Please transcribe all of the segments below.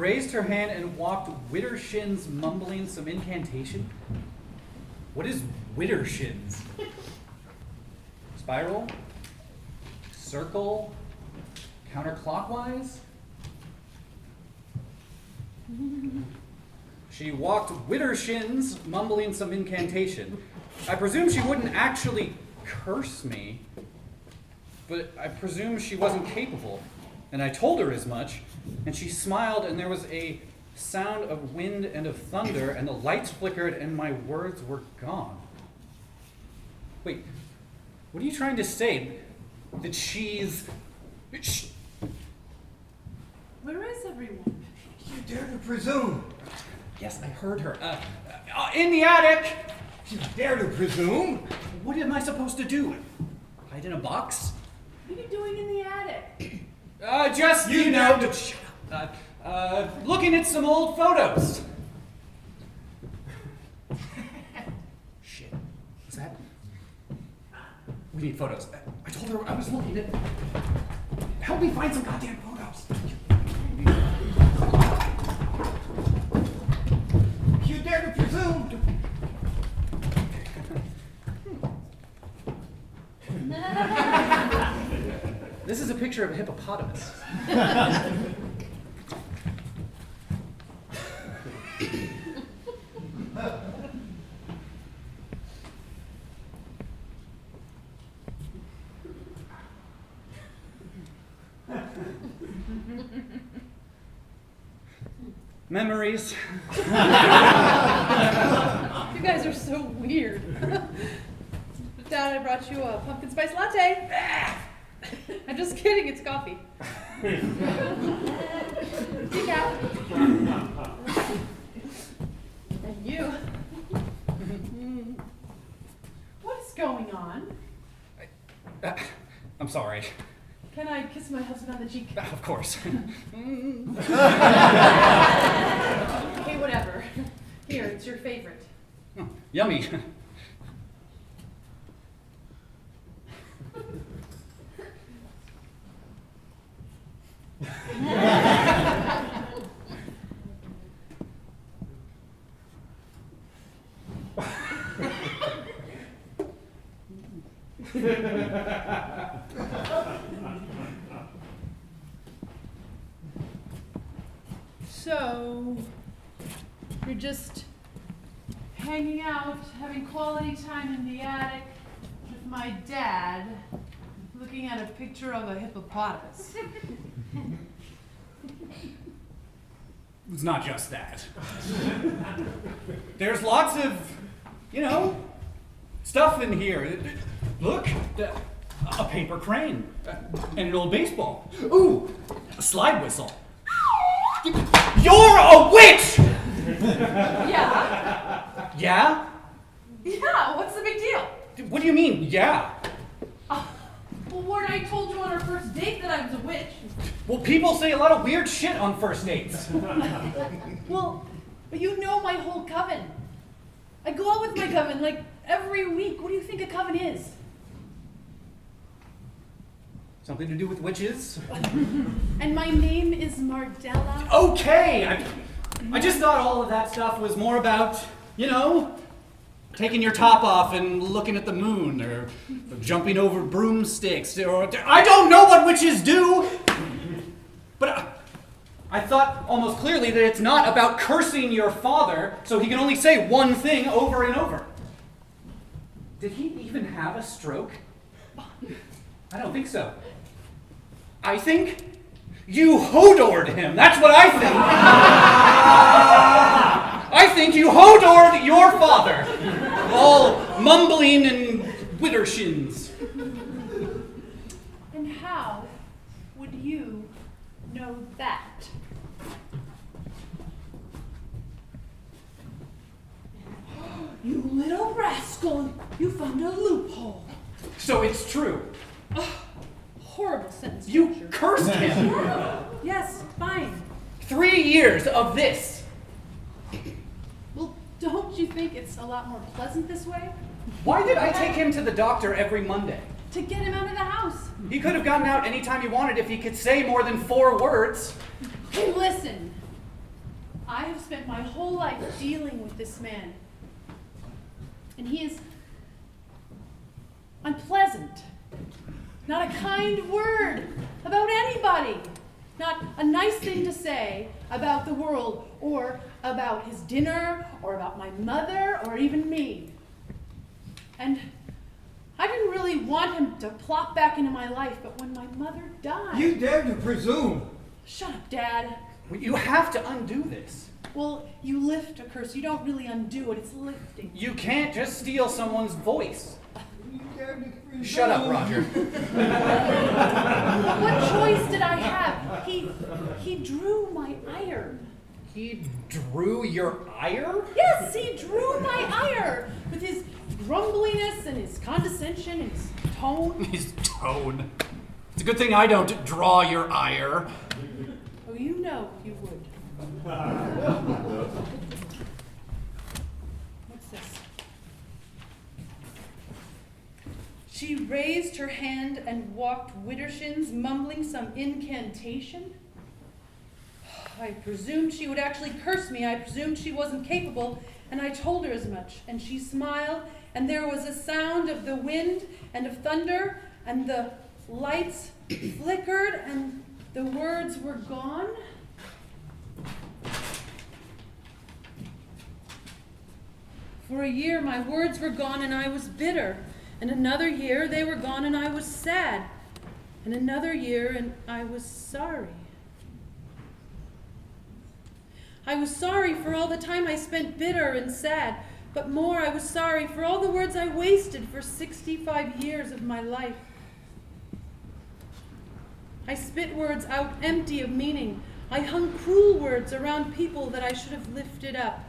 raised her hand and walked Widdershins, mumbling some incantation. What is Widdershins? Spiral? Circle? Counterclockwise? She walked Widdershins, mumbling some incantation. I presume she wouldn't actually curse me, but I presume she wasn't capable. And I told her as much, and she smiled, and there was a sound of wind and of thunder, and the lights flickered, and my words were gone. Wait, what are you trying to say? That she's... Where is everyone? You dare to presume! Yes, I heard her. In the attic! You dare to presume? What am I supposed to do? Hide in a box? What are you doing in the attic? Just, You know, dare to- shut up. Looking at some old photos. Shit. Is that? We need photos. I told her I was looking at... Help me find some goddamn photos. You dare to presume? This is a picture of a hippopotamus. Memories. You guys are so weird. Dad, I brought you a pumpkin spice latte. I'm just kidding, it's coffee. Decaf. And you. What's going on? I'm sorry. Can I kiss my husband on the cheek? Of course. Okay, whatever. Here, it's your favorite. Yummy. So, you're just hanging out, having quality time in the attic with my dad, looking at a picture of a hippopotamus. It's not just that. There's lots of, stuff in here. Look, a paper crane, and an old baseball. Ooh, a slide whistle. You're a witch! Yeah? Yeah? Yeah, what's the big deal? What do you mean, yeah? Well, weren't I told you on our first date that I was a witch? Well, people say a lot of weird shit on first dates. Well, but you know my whole coven. I go out with my coven like every week. What do you think a coven is? Something to do with witches? And my name is Mardella. Okay! I just thought all of that stuff was more about, taking your top off and looking at the moon, or jumping over broomsticks, or I don't know what witches do! But I thought almost clearly that it's not about cursing your father so he can only say one thing over and over. Did he even have a stroke? I don't think so. I think you Hodored him. That's what I think. I think you Hodored your father. All mumbling and Widdershins. And how would you know that? You little rascal! You found a loophole. So it's true. Horrible sentence. You structure. cursed him. Yes, fine. 3 years of this. Well, don't you think it's a lot more pleasant this way? Why did I take him to the doctor every Monday? To get him out of the house. He could have gotten out anytime he wanted if he could say more than 4 words. Hey, listen. I have spent my whole life dealing with this man. And he is unpleasant. Not a kind word about anybody. Not a nice thing to say about the world, or about his dinner, or about my mother, or even me. And I didn't really want him to plop back into my life, but when my mother died... You dare to presume! Shut up, Dad. Well, you have to undo this. Well, you lift a curse. You don't really undo it. It's lifting. You can't just steal someone's voice. You dare to presume! Shut up, Roger. What choice did I have? He drew my ire. He drew your ire? Yes, he drew my ire with his grumbliness and his condescension and his tone. His tone. It's a good thing I don't draw your ire. Oh, you know you would. What's this? She raised her hand and walked Widdershins, mumbling some incantation. I presumed she would actually curse me. I presumed she wasn't capable, and I told her as much. And she smiled, and there was a sound of the wind and of thunder, and the lights flickered, and the words were gone. For a year, my words were gone, and I was bitter. And another year, they were gone, and I was sad. And another year, and I was sorry. I was sorry for all the time I spent bitter and sad, but more, I was sorry for all the words I wasted for 65 years of my life. I spit words out empty of meaning. I hung cruel words around people that I should have lifted up.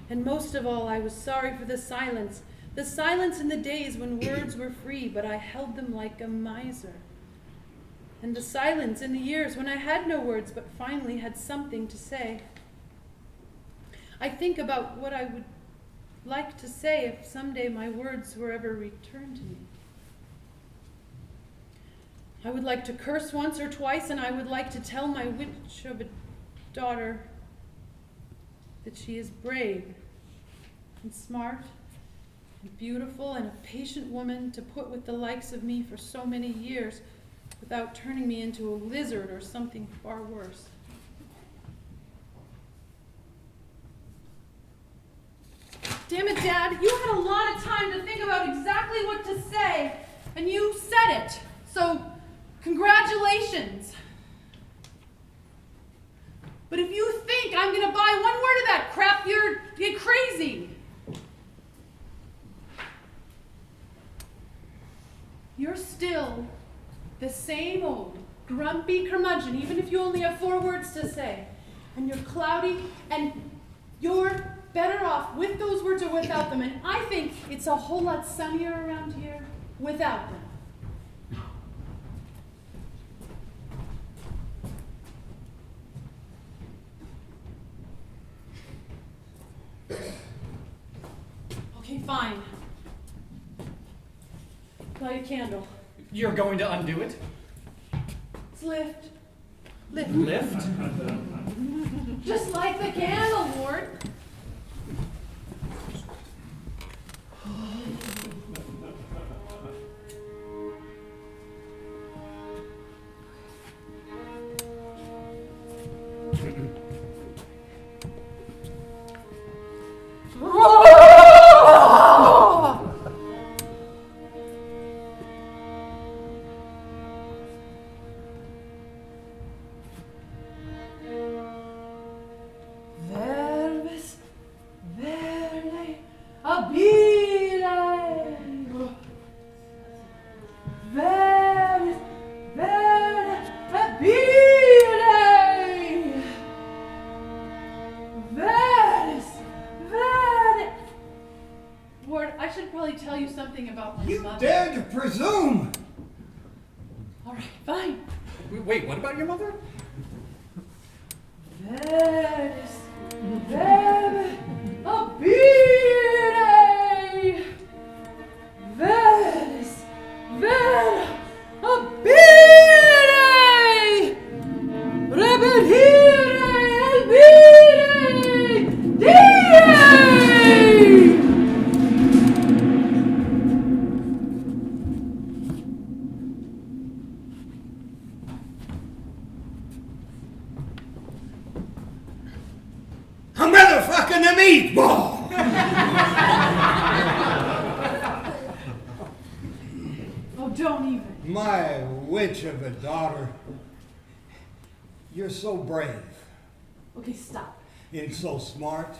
And most of all, I was sorry for the silence in the days when words were free, but I held them like a miser. And the silence in the years when I had no words, but finally had something to say. I think about what I would like to say if someday my words were ever returned to me. I would like to curse once or twice, and I would like to tell my witch of a daughter that she is brave and smart and beautiful and a patient woman to put with the likes of me for so many years without turning me into a lizard or something far worse. Damn it, Dad, you had a lot of time to think about exactly what to say, and you said it. So, congratulations. But if you think I'm going to buy one word of that crap, you're crazy. You're still the same old grumpy curmudgeon, even if you only have 4 words to say. And you're cloudy, and you're better off with those words or without them. And I think it's a whole lot sunnier around here without them. Okay, fine. Light a candle. You're going to undo it? Let's lift. Lift. Lift? Just like the candle, Ward. Verbis verde abile. Verbis verde abile. Verbis verde. Ward, I should probably tell you something about my You mother. dare to presume! All right, fine. Wait, what about your mother? Verbis verde abile. Verbis verde abile. Repetire albire. Oh, don't even. My witch of a daughter. You're so brave Okay, stop. and so smart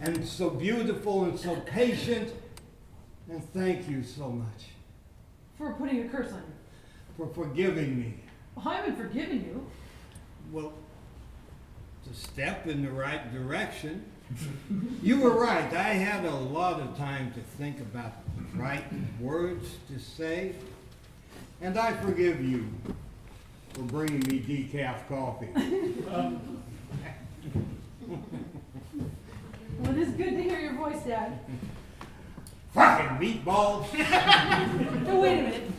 and so beautiful and so patient. And thank you so much For putting a curse on you. for forgiving me. Well, I haven't forgiven you. Well, it's a step in the right direction. You were right. I had a lot of time to think about the right words to say. And I forgive you for bringing me decaf coffee. Well, it is good to hear your voice, Dad. Fucking meatballs! No, wait a minute.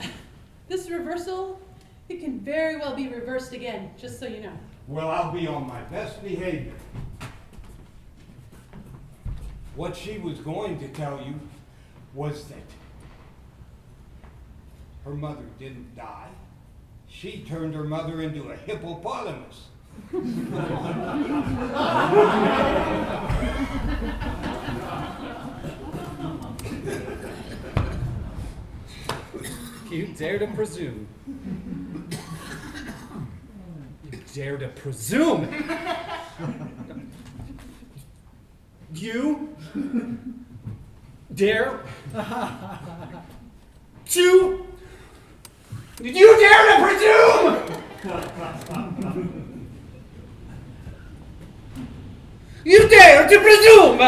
This reversal, it can very well be reversed again, just so you know. Well, I'll be on my best behavior. What she was going to tell you was that her mother didn't die. She turned her mother into a hippopotamus. You dare to presume. You dare to presume. You dare to. Did you dare to presume? You dare to presume!